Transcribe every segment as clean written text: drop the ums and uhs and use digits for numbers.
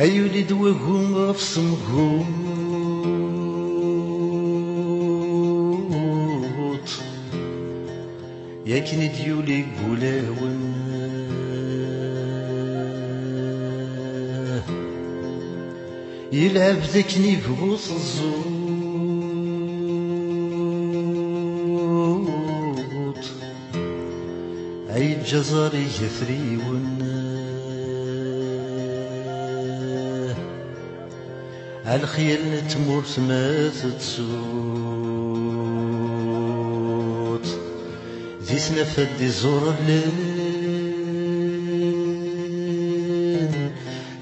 أيولي دواهم غف صمغوط ياكن ديولي قولاون يلعب ذاكني بغوص الزوط عيد جزاري يثريون عالخيال تمور ما تتسوط ذي سنفد دي زور الليل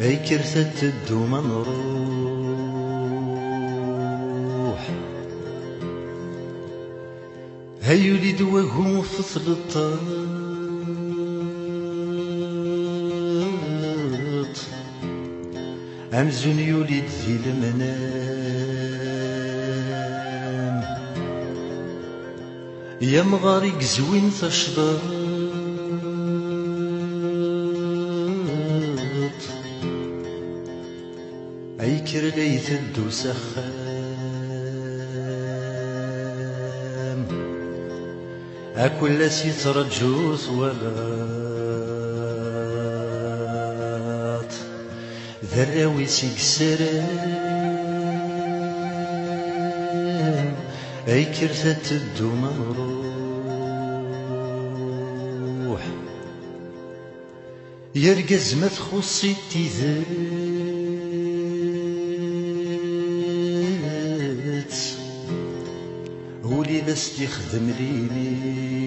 اي كرثة تدو ما نروح هيولي دواهم فصل الطاط أمزون يولد ذي المنام يا مغارق زوين تشضط أي كرلي تدو سخام أكل سيترجو صوالات ذراوي سيكسران أي كرثة تدو مروح يرقز ما تخصي التيذات ولي بس يخدم ليلين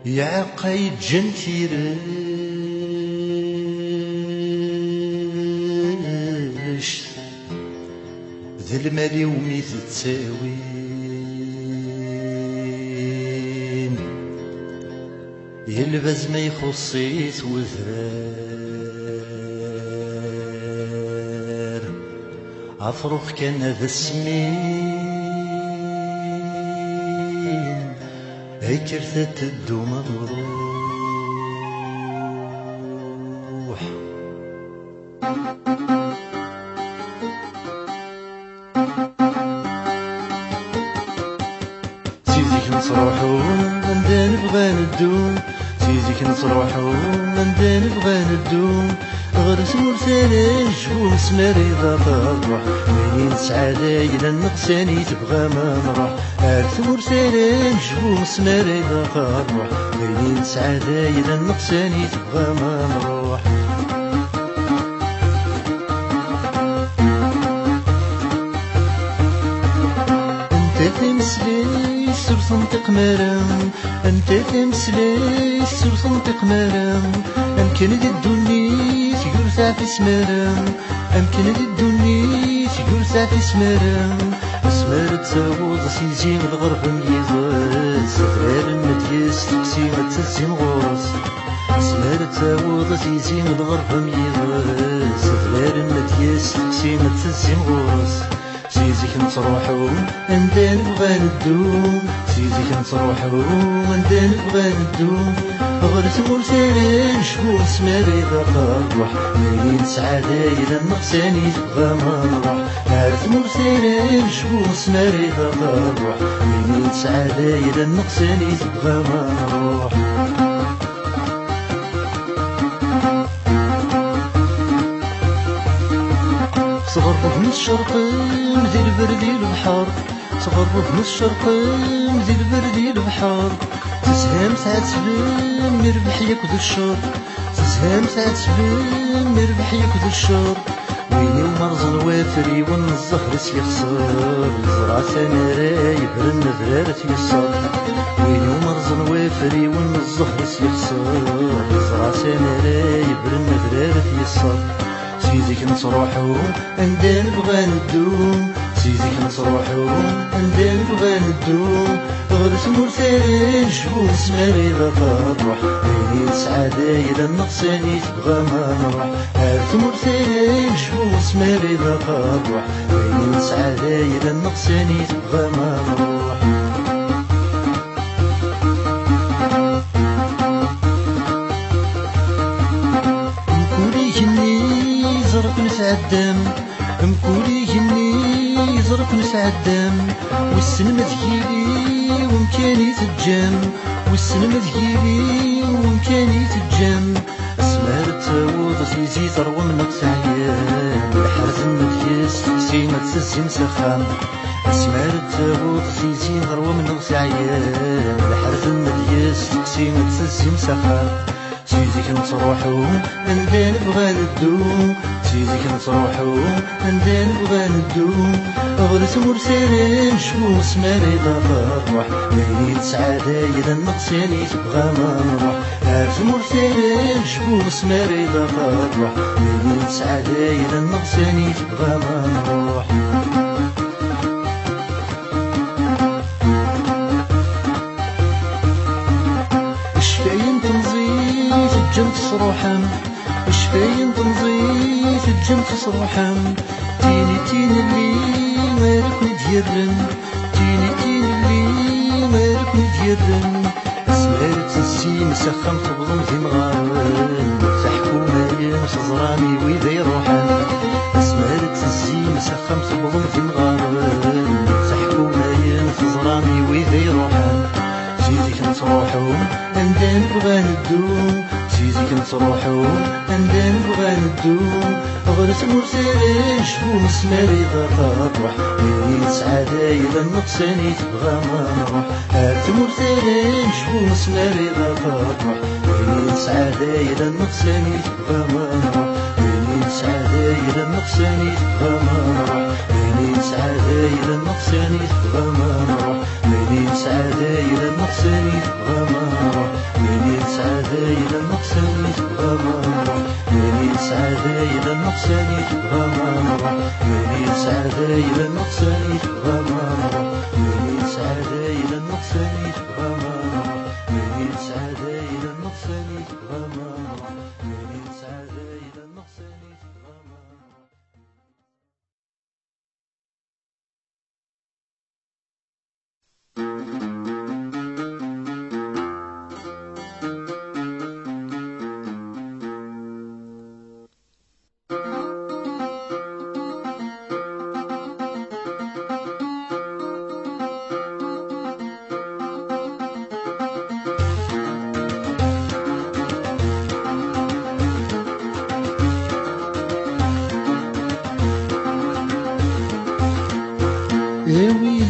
يا قايد جنتيرش ذي المالي ومي تتساوين يلبز ما يخصيت وذرار عفروخ كان ذا السمين أي كرثة تدو مروح سيديك نصروحو مندان نبغى ندو سيديك نصروحو مندان نبغى ندو غرس مرسالة جبو مسماري ذا تروح منين سعادة إلى النقساني تبغى ما نروح أرث مرسالة جبو مسماري ذا تروح منين سعادة إلى النقساني تبغى ما نروح أنت تمسلي سر صنطق مرم أنت تمسلي سر صنطق مرم أمكن دي الدنيا تقول في سمرم أمكن دي الدنيا تقول في سمرم اسمر تساوض سيزين الغرب ميزات سترار المديس تقسي ما تسزين غوص اسمر تساوض سيزين الغرب ميزات سترار المديس تقسي ما تسزين غوص سيزيك نصروحو اندان نبغى ندو سيزيك نصروحو اندان نبغى ندو غرس مرسالة نشبو سماري ذا تروح منين سعادة إلى النقساني تبغى ما نروح نعرف مرسالة نشبو سماري ذا تروح منين سعادة إلى النقساني تبغى ما نروح صغرب من الشرق مذي البردي البحر صغرب من الشرق مذي البردي البحر تسهام ساعة سلام يربح ياكد الشر تسهام ساعة سلام يربح ياكد الشر ويني ومرزن وافري ون الزهر سيخسر زرع سنارا يبرن ذرارة يسر ويني ومرزن وافري ون الزهر سيخسر زرع سنارا يبرن ذرارة يسر سيديك نصروحو اندان نبغى ندو سيديك نصروحو اندان نبغى ندو غرس مرسالة نشبو سماري ذا تروح منين سعادة إلى النقساني تبغى ما نروح عرف مرسالة نشبو سماري ذا تروح منين سعادة إلى النقساني تبغى ما نروح تعدم والسن ما تجيلي ومكاني تتجم والسن ما تجيلي ومكاني تتجم اسمار التاوض تيزي تروى من نقصعيان الحرز المديس تكسي ما تسزي مسخام اسمار التاوض تيزي تروى من نقصعيان الحرز المديس تكسي ما تسزي مسخام تيزيك نتروحو عندنا نبغى ندو تيزيك نتروحو عندنا نبغى ندو غرس مرسالين شكون سماري ضرح ليلي سعادة إذا نقصاني تبغى ما نروح غرس مرسالين شكون سماري ضرح ليلي سعادة إذا نقصاني تبغى ما نروح جمت صروحم شفاين تنظيف الجمت صروحم تيني اللي مالك نديرن تيني اللي مالك نديرن اسمار تنسي مسخم تبضن في مغارن تحكومة يمس زرامي ويذا يروحن اسمار تنسي مسخم تبضن في مغارن تحكومة يمس زرامي ويذا يروحن تيزيك نتروحو عندنا نبغى ندو تيزيك نتروحو عندنا نبغى ندو غرس مرسالين شكون سماري ضرح ليلي سعادة إذا نقصاني تبغى ما نروح هات مرسالين شكون سماري ضرح ليلي سعادة إذا نقصاني تبغى ما نروح ليلي سعادة إذا نقصاني تبغى ما نروح ليلي سعادة إذا نقصاني تبغى ما نروح ليلي سعادة إذا نقصاني تبغى ما نروح ليلي سعادة إذا نقصاني تبغى ما نروح ليلي سعادة إذا نقصاني تبغى ما نروح ليلي سعادة إذا نقصاني تبغى ما نروح ليلي سعادة إذا نقصاني تبغى ما نروح ليلي سعادة إذا نقصاني تبغى ما نروح ليلي سعادة إذا نقصاني تبغى ما نروح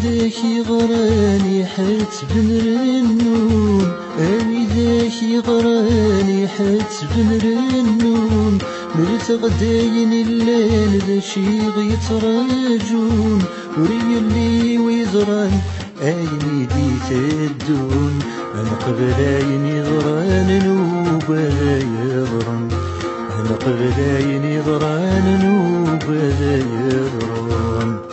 ذاك غراني حات بن رنون ذاك غراني حات بن رنون مرت غداين الليل ذا شي غيتراجون وري اللي ويزران عيني دي تدون انا قبل عيني ضران نوبة يضرن انا قبل عيني ضران نوبة يضرن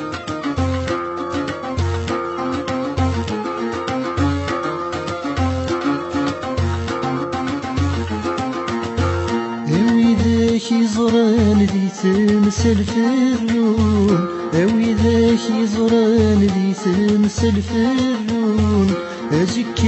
زران ذي تمثل فرون اوي ذاك زران ذي تمثل فرون اجيك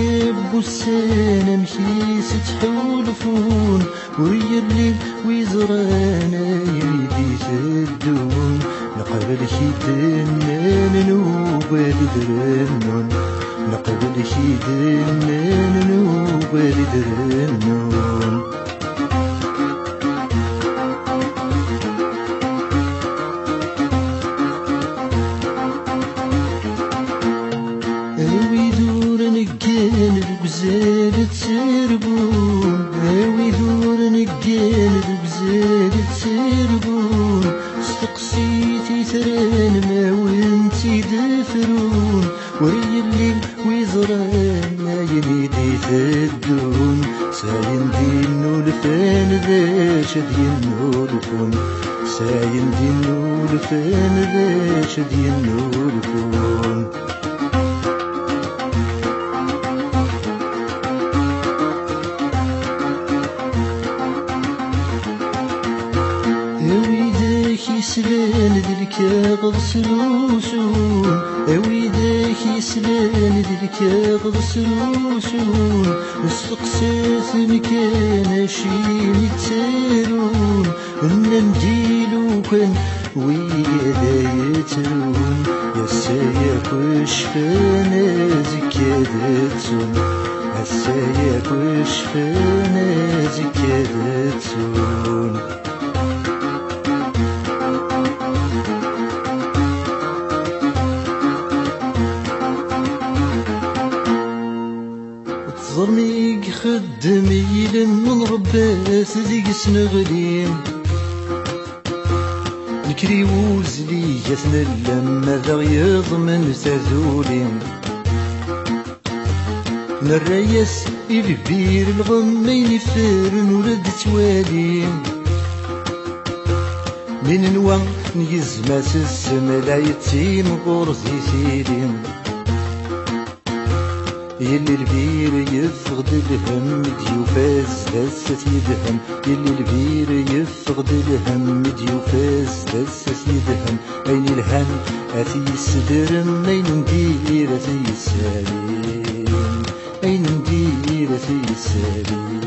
بوسان امشي تحولفون وري الليل ويزران يدي تدون نقبل كيدنا نوبة درنون نقبل كيدنا نوبة درنون البزاد تسربون هاوي دور نقال البزاد تسربون استقسيتي تران ما وانتي دفرون وري الليل ويزران ما ينيدي تدون ساين دينو الفان ذا شدينو الفون ساين دينو الفان ذا شدينو الفون يسلان ذلك غسلوسون اوي ذاك يسلان ذلك غسلوسون نسقسيت مكان شي يتسارون نديلو كان ويا يترون يا سايق وشفانا زكادتون يا سايق وشفانا زكادتون ظلمي خدمي من ربات ذيك سنغليم نكري وزلي يثنى لما ذا يضمن تذوليم نريس البير الغمين فرن ولد تواليم من نوان يزمات السما يتيم غرزي ثيليم يلي البير يفقد الهم ديوفاز دست يدهم يلي البير يفقد الهم ديوفاز دست يدهم أين الهم أثي السدرم أين ندير أثي السليم أين ندير أثي السليم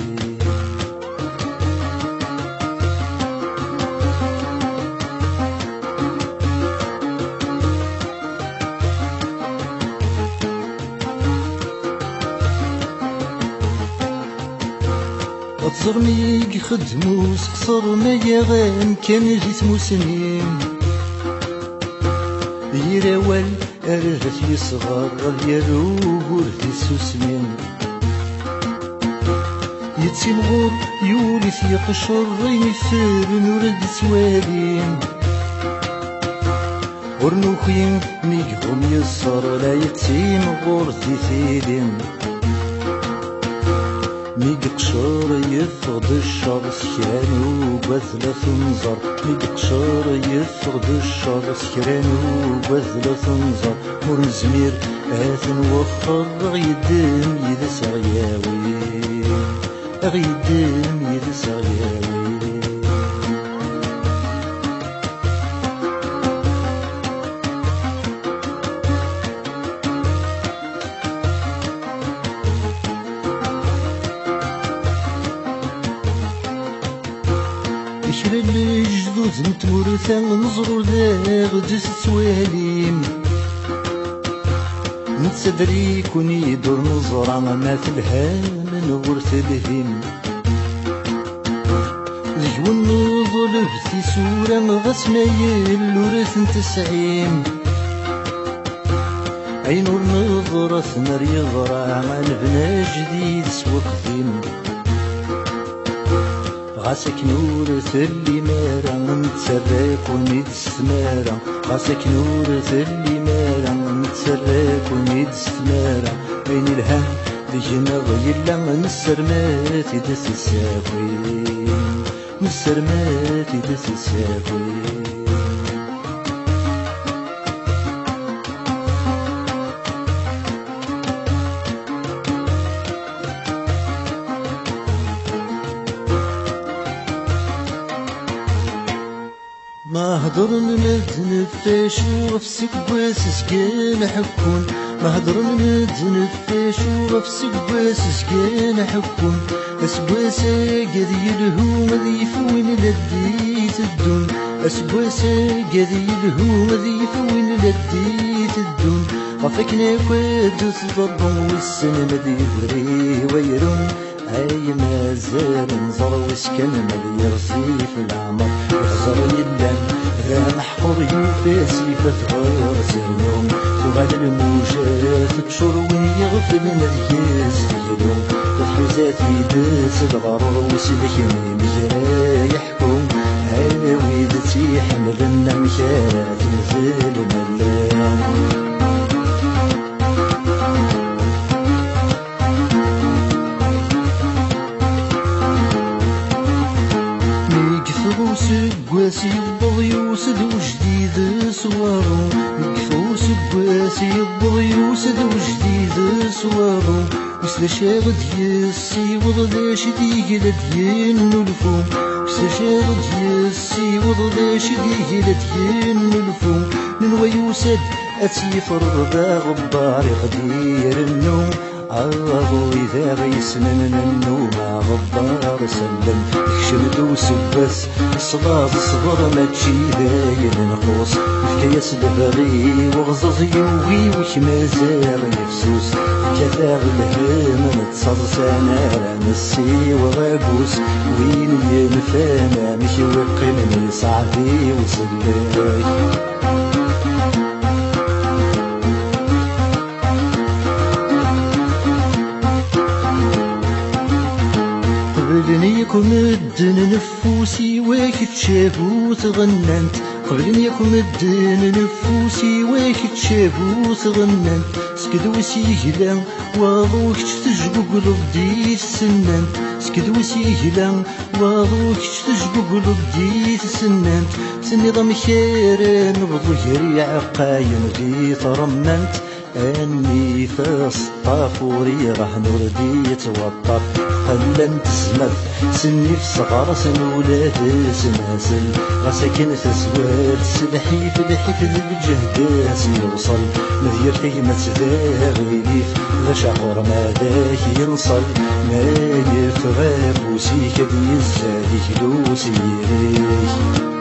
أتزرني خدمو سقصر ما يغان كان جيت مسنين يراول أرث يصغر يروب ورث السوسمين يتسيم غور يولث يقشر يفرن ورد سوالين ورنوخين ميقهم يصر لا يتسيم غور ثيثيلين ميقشر يفقد الشر سكرانو بذلة نظر ميقشر يفقد الشر سكرانو بذلة نظر مرزمير آثن وخر غيدم يدس غياوي غيدم يدس غياوي كرا الجدود نتورثا نزرو ذا غدس تواليم نتسدري كوني يدور نزرع ما تلها من غرث الهيم ذيون نظل بثي سورة غسمايل ورث نتسعيم عين النظرة نار يضرع البنا جديد سوق ذيم غاسك نور ثلي مارا نتسرق ونيد السمارة غاسك نور ثلي مارا نتسرق ونيد السمارة بين الهم ذينا غيلا نسرمات يدس الساقوين نسرمات يدس الساقوين ما هضرن نتنفاش وغفسك بواسس كان حكون ما هضرن نتنفاش وغفسك بواسس كان حكون أسبواسا قد يلهو مذي فوين لديت الدون أسبواسا قد يلهو مذي فوين لديت الدون غفكنا كواد صدرهم والسن مذي ذري ويرون أي ما زال نظر وسكن مذي يرسي في العمر يخزر يدان ذا محقر يوفاسي فتغار سرنوم تغاد الموجات تشور ويغفل مذياس تجلوم تحوزات يدس الغرور وسلك مجرى يحكم هاوي ذاتي حمل النمكات نزل ملام سبواسي الضضي وسد وجديد سوارو يكفو سبواسي الضضي وسد وجديد سوارو وسلا شاغد يسي وضداش ديقل ديين نلفو وسلا شاغد يسي وضداش ديقل ديين نلفو ننوى يوسد أتي فرضا غبار قدير النوم إذا غيسنن النوم غبار سلم كشمد وسبس الصلاة صبر ما تشي داين نقوص فكايس البغي وغزز يوغي وش مازال يفسوس كثار الهم نتصرسانا نسي وغابوس وين ينفانا مش يوقنني صعبي وسلاي قبل يكون الدن نفوسي واك تشافو تغننت قبل يكون الدن نفوسي واك تشافو تغننت سكدوسي هلا واضوك تجبق لبدي السننت سكدوسي هلا واضوك تجبق لبدي السننت سنظام خير نبض عقاين دي ترمنت أني فاصطافوري راه نردي يتوطر خلان تزمد سني في صغار سنولاد سناسل غساكن تزوال سلحي في الجهد سيوصل مذير تيمة داغيليف ذا شعور ما داك ينصل ما يفغاب وسيك دي الزادي كلوسي ريك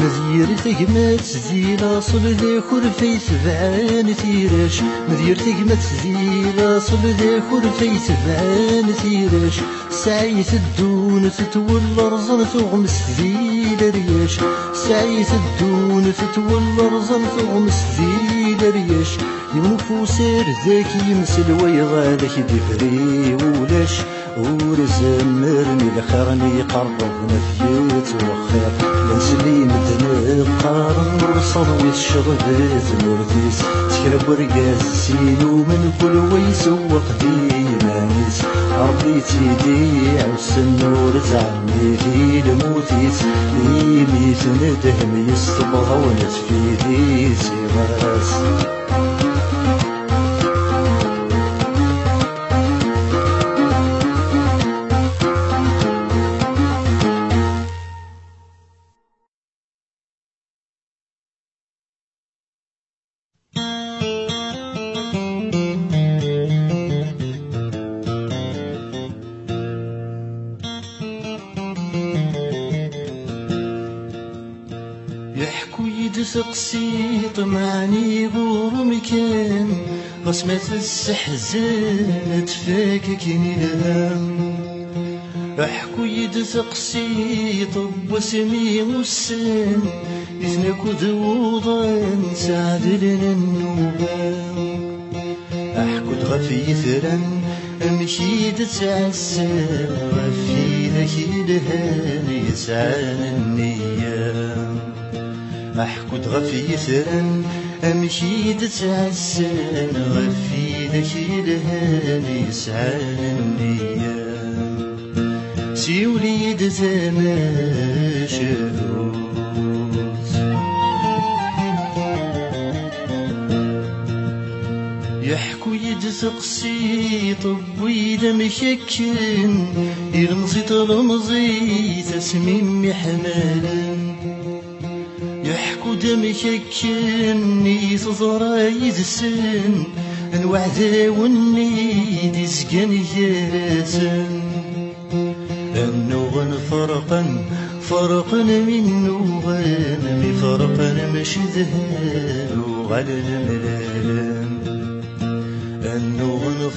مذير تجمت زيلا صل ذي خرفي سبعان تيرش مذير تجمت زيلا صل ذي خرفي سبعان تيرش سعيت الدون تتولى رزن تغمس ذي دريش سعيت الدون تتولى رزن تغمس ذي دريش ينفوسر ذاك يمسل ويغالك دفري ولاش ورزمرني لخرني قربنا فيت وخير لنسلي مدن القارن وصل الشغبات نورتيس تكرب ورقاز سينو من كل ويسوق ديمانيس ربي تيدي عوس النور زعمي في الموتيس ليميت ندهم يستبغى ونتفيدي سيغاس سقسي طمعني غور مكان غسمة السحزان تفاكك نلام احكو يد سقسي طب وسمي والسان إذنك ذوضان سعد لنا النوبان احكو دغفي ثرا امشي تتعسى غفي ذاك الهان يسعان النيام احكو دغفي ثرا امشي تتعسى غفي ذاك الهان يسعان النيام سي وليد تماشروز يحكو يدسقسي طب ويدا مشكن يرمزي ترمزي تسميم حمالا يحكو دمشكن يصدر يدسن انواع ذاوني ديسكن جراسن النوغن فرقا من نوغن فرقا مش ذهان على الملالم النوغن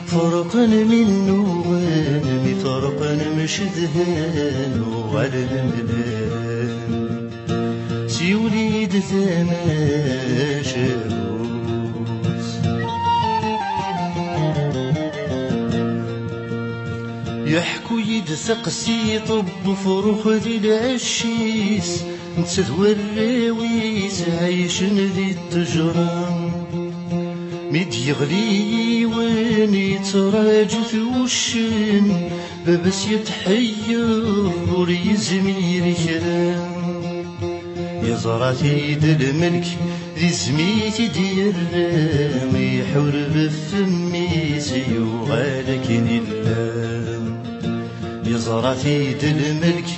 فرقا من نوغن فرقا مش ذهان على الملالم سي وليد تماشروز يحكو يدسقسي طب فروخ ذي العشيس نتدوى الراويس عايشن ذي التجران ميد يغلي وين يتراجو ثوشن بابس يتحير وريزمير كرام يزرع ثيد الملك ذي زميتي ديال الرام يحور بفمي سيوغالك نلام يزرع ثيد الملك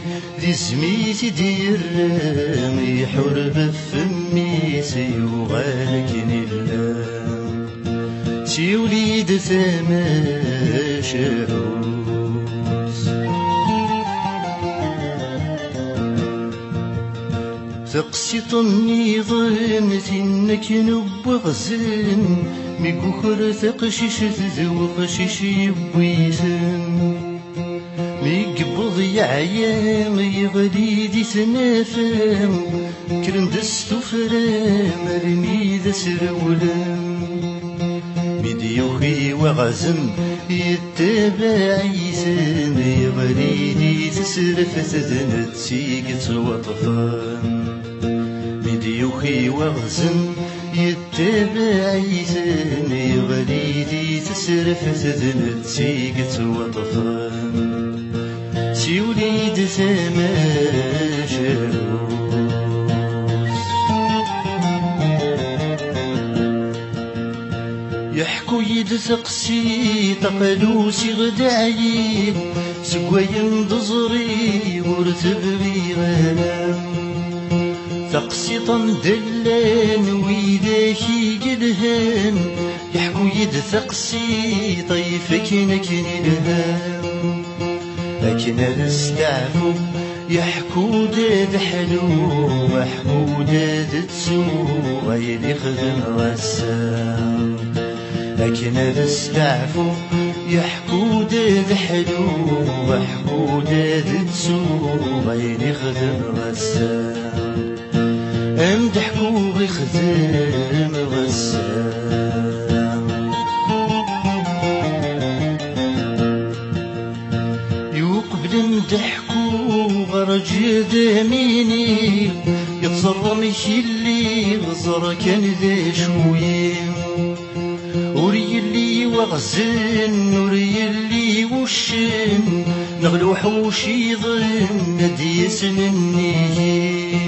ذي سميتي دير يحور بفمي سيوغالك نلا شي وليد ثماشعوس تقسيط النظام تنك نبغزن ميكوخر ثقشيش تذوق شيش يبويثن ميقبض يعيام يغلي دي ثنافم كرن دستو فرام رمي ذا سرولم ميديوخي وغزن يتبع يسن يغلي دي تسرف تذنت سيقت وطفان ميديوخي وغزن يتبع يسن يغلي دي تسرف تذنت سيقت وطفان شي وليد ثماشعوس يحكو يدثقسي تقلوسي غدايب سقوين ضزري ورتبغي غنام تقسيطا دلان ويداكي قلهان يحكو يدثقسي طيفك نكن الهام لكن نستعفو يحكو داد حلو محكو داد تسو غير يخدم غسام لكن نستعفو يحكو داد حلو محكو داد تسو غير يخدم غسام امدحكو يخدم غسام ضحكو غرج داميني يتصرم اللي غزر كان ذا شويه وري اللي وغزن وري اللي وشن نغلو حوشي ظن ديسن النيه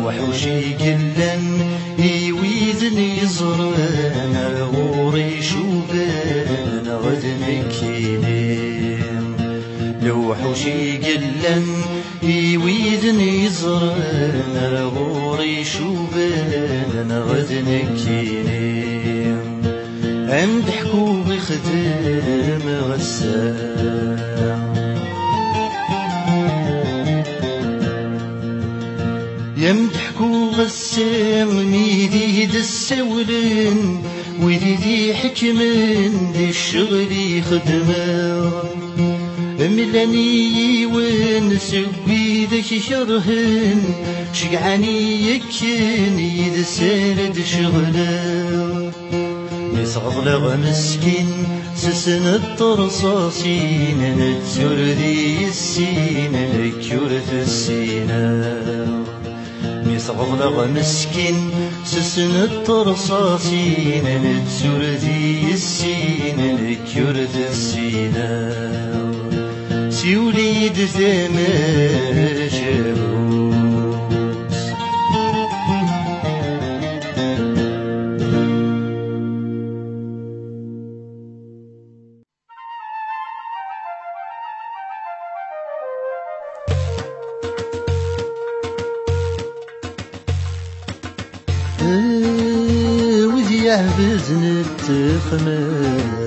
وحوشي قلن يويذن يزرن غوري شوبان غدن كينين لو حوشي قلن يويذن يزرن غوري شوبان غدن كينين امدحكو بخدم غسام يمدحكو غسام ميدي دسولن ويدي حكمن دي الشغل يخدمه ملاني ونسوي ذاك شرهن شقعني يكن يدسرد شغله يصغلغ مسكين سسن الطرصاصين نتسر ذي السين نكورة السينة يصغلغ مسكين سسن الطرصاصين نتسر ذي السين نكورة السينة سي وليد ثماشعوس وذي يعبزن التخمام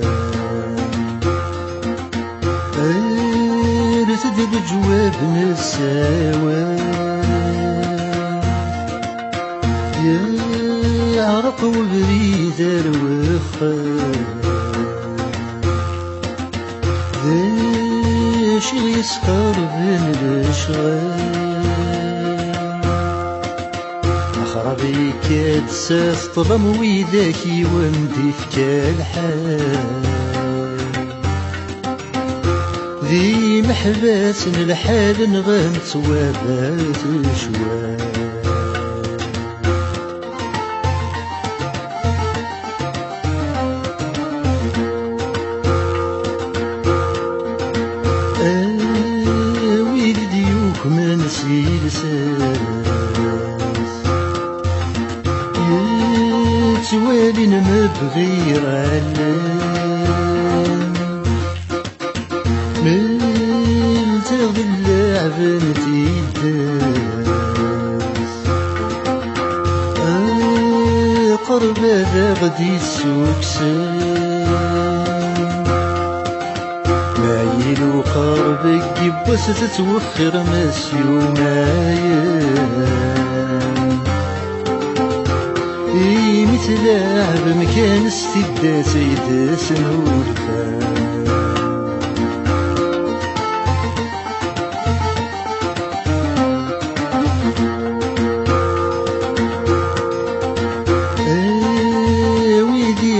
رتد بجواب نساوى يا عرق وبريد الوخام ذا شي يسخر بين الاشغال خرابي كاد ساس طلم ويداكي ومدي فك الحال ذي محباس الحال نغمت وابات شوال ويد ديوك من سيلساس يتوالي مبغير علام من تغذي اللعب القرب ذا غدي السوكسان معيل وقربك يبوس تتوخر مسيومايا مثل لعب مكان استدى سيد سنورفان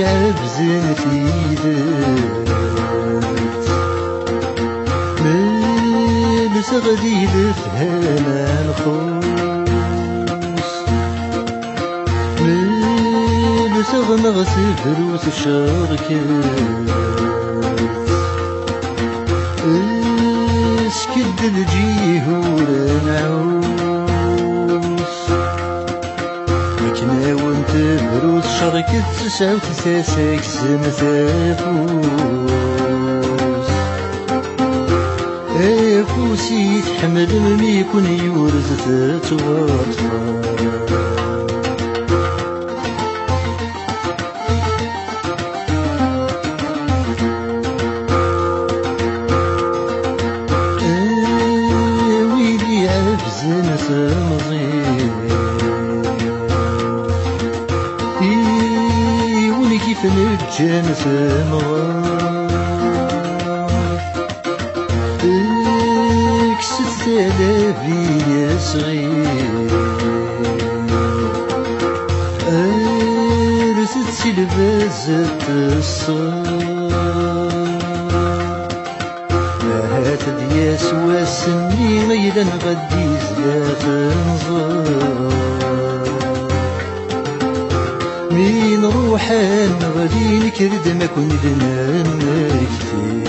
عبزن في ذات ملس غدي لفهم الخوص ملس غمغس فروس الشركات اسكد الجيهور نعوس كنا وانت بروس شركة 99 زمثافوس افوسي يتحمل من يكون يورز تتوطفى ويلي عبزن ثمضين كيف نجان ثمغار كست ثلاثي يا صغير أرست سلبازة الصار هات دياس واسني ميلا غدي زلاف نظار مين روحان غادي نكرد ما كون لنا كثير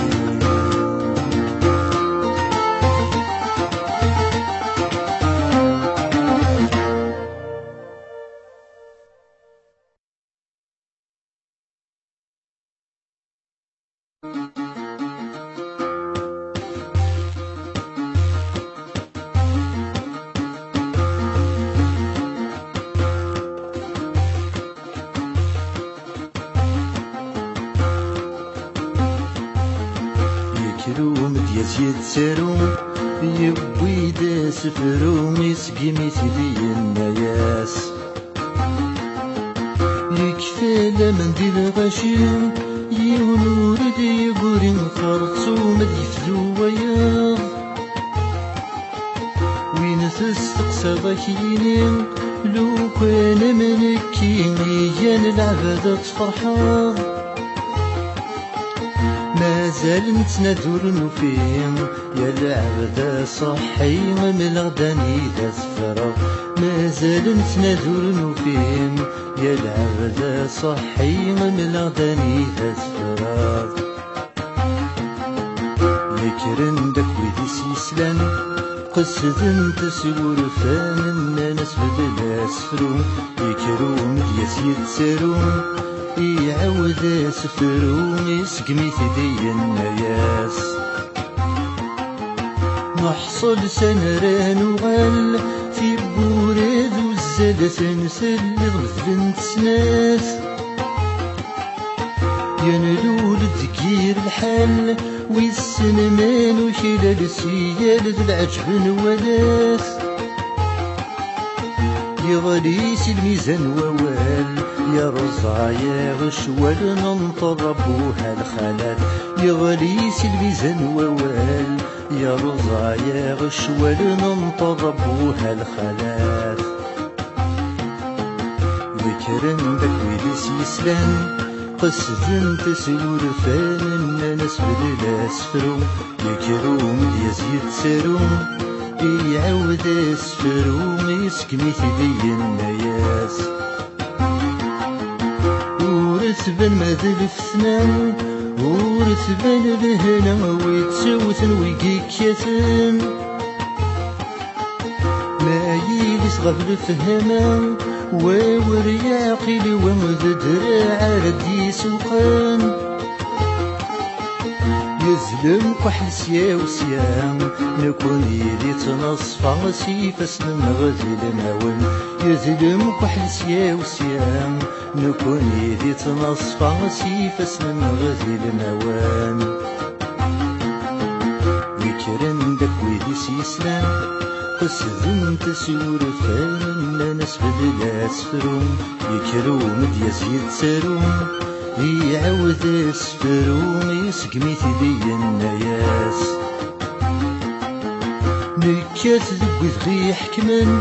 يكروم دياس يتساروم يبوي داس فروم يسقمي سيدي الناس يكفى لمن دي الغشيم يونور دي يقورين خرطوم دي يفذو وياض وين تستقصى ضكينين لو كان منكين يان العبادة تفرحاض مازال نتنادور نفيم يا العبدة صحي من الغداني ذا سفرة مازال نتنادور نفيم يا العبدة صحي من الغداني ذا سفرة يكرن داك ويدي سيسلان قصد تسور فان الناس بدلا سفرو يكروم دياس يتسارون يعود سفرو يسقمي ثدي الناس نحصل سنران وغال في بورد والزادة تنسل غلث سناس ينلول تقير الحال والسنمان وشلال السيال ذو العجب نوالاس يغليس الميزان ووال يا رزايا غشوال ننطر ربوها الخالات يغليس الميزان ووال يا رزايا غشوال ننطر ربوها الخالات ذكرن داك ويليس يسلان قصد تسور فان الناس بدلا سفرو يكروم يزيد سروم يعود سفرو يسكمي ثدي الناس ورثبن ماذل فثنان ورثبن لهنا ويتسوثن ويقيكيثن ما يليس غفل فهمان وورياقي ومذ دراع ردي سوقان يزلم كحل سيا وسيام نكون يدي تنصفى سيفاس نغذي الماون يزلم كحل سيا وسيام نكون يدي تنصفى سيفاس نغذي الموان يكرن داك ويدي سيسلام قصدن تسور فانا ناس بدلا سفروم يكرو مدياز يتساروم يعاود سفروم يسقمي ثدي الناس نكات ذوي ذغي حكمن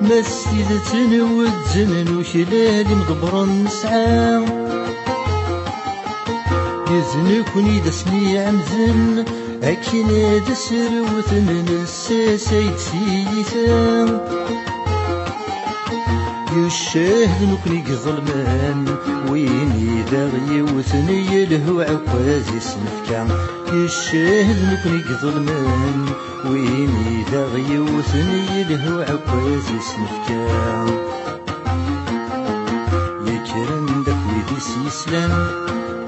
ما ستيدتن ودزن وشلال مغبرا نسعى يزنكني دسني عمزن أكين دسر وثن الساسيد سيثا يشاهد نكني ظلمان ويني داغي وثني له عكازي سنفكا يشاهد نكني ظلمان ويني داغي وثني له عكازي سنفكا يكرن داك ويدي سيسلام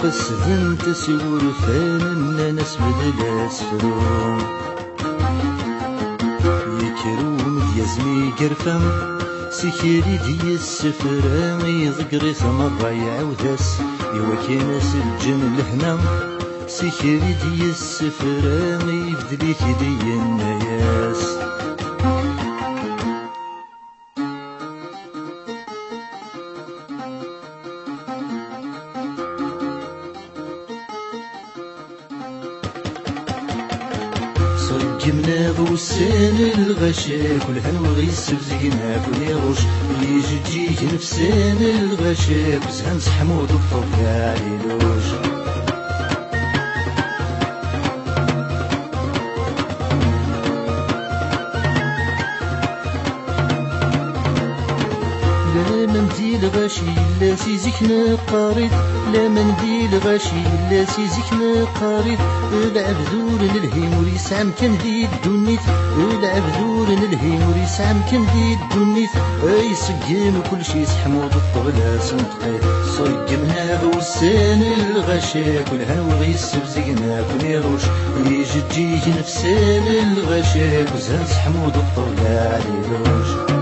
قصدن تسور فانا ناس بدلا سفروم يكروم ديازمي قرفم سكيري دي السفرة يذكري ثمر يعودس يوكينا سجن لهنا سكيري دي السفرة يبدلي دي الناس صجمنا بوسان الغشا كلها نوغي السبزقنا كل يغوش يجي نفسان الغشا بزهن حمود الطبع عليلوش لا منديل غاشي لا سيزكنا قاريط لا منديل غاشي لا سيزكنا قاريط العبذور للهيم وريس عم كان دي الدنيت العبذور للهيم وريس عم كان دي الدنيت اي سقيم كل شي سحمود الطبلة سنتقيت صيقمنا بوسان الغشا كلها نوغي السبزقنا كل يروش يجي نفسان الغشا كزهن سحمود الطبلة عليلوش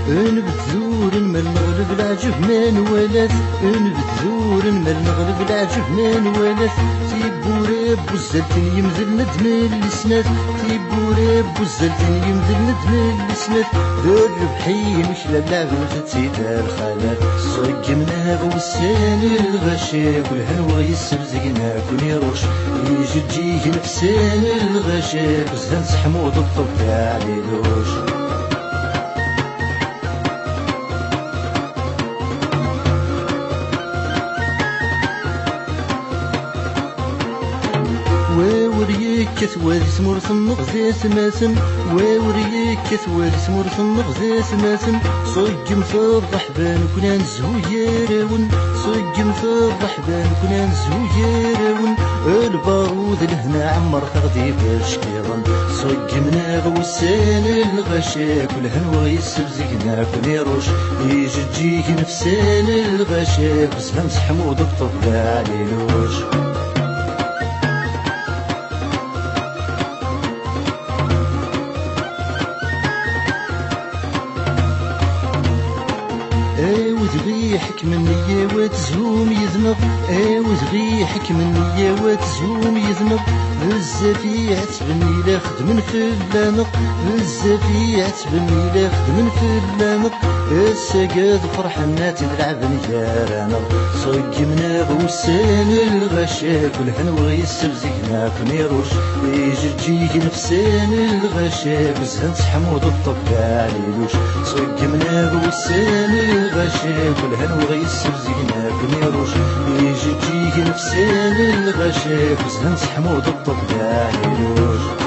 نبذور ما المغرب العجب ما نوالات نبذور ما المغرب العجب ما نوالات تيبوري بوزلتن يمذل ندم السنات تيبوري بوزلتن يمذل ندم السنات الربحي مش للعب وتتسيد الخالات صقمنا بوسان الغشا كلها نوغي السبزقنا كل يروش يجي نفسان الغشا بزهن سحمود الطبع عليلوش ووريك كثوالي سمورث النغزي سماسم ووريك كثوالي سمورث النغزي سماسم صيقم فرح بان كنا نزهو يراون صيقم فرح بان كنا نزهو يراون البارود لهنا عمر خغدي بالشكيران صيقمنا بوسان الغشا كلها نوغي السبزقنا كل يروش يجي نفسان الغشا بزهن سحمود الطبع عليلوش وذغي حكم النية وتزهوم يذنب وذغي حكم النية وتزهوم يذنب بزافي عتبني لا خدمن في اللانق بزافي عتبني لا خدمن في اللانق السقاد فرحنا تلعب نجارانا صقمنا بوسان الغشا كلها نوغي السبزقنا كنيروش يجي نفسان الغشا بزهن سحمود الطبع عليلوش صقمنا بوسان الغشا كلها نوغي السبزقنا كنيروش يجي نفسان الغشا بزهن سحمود الطبع عليلوش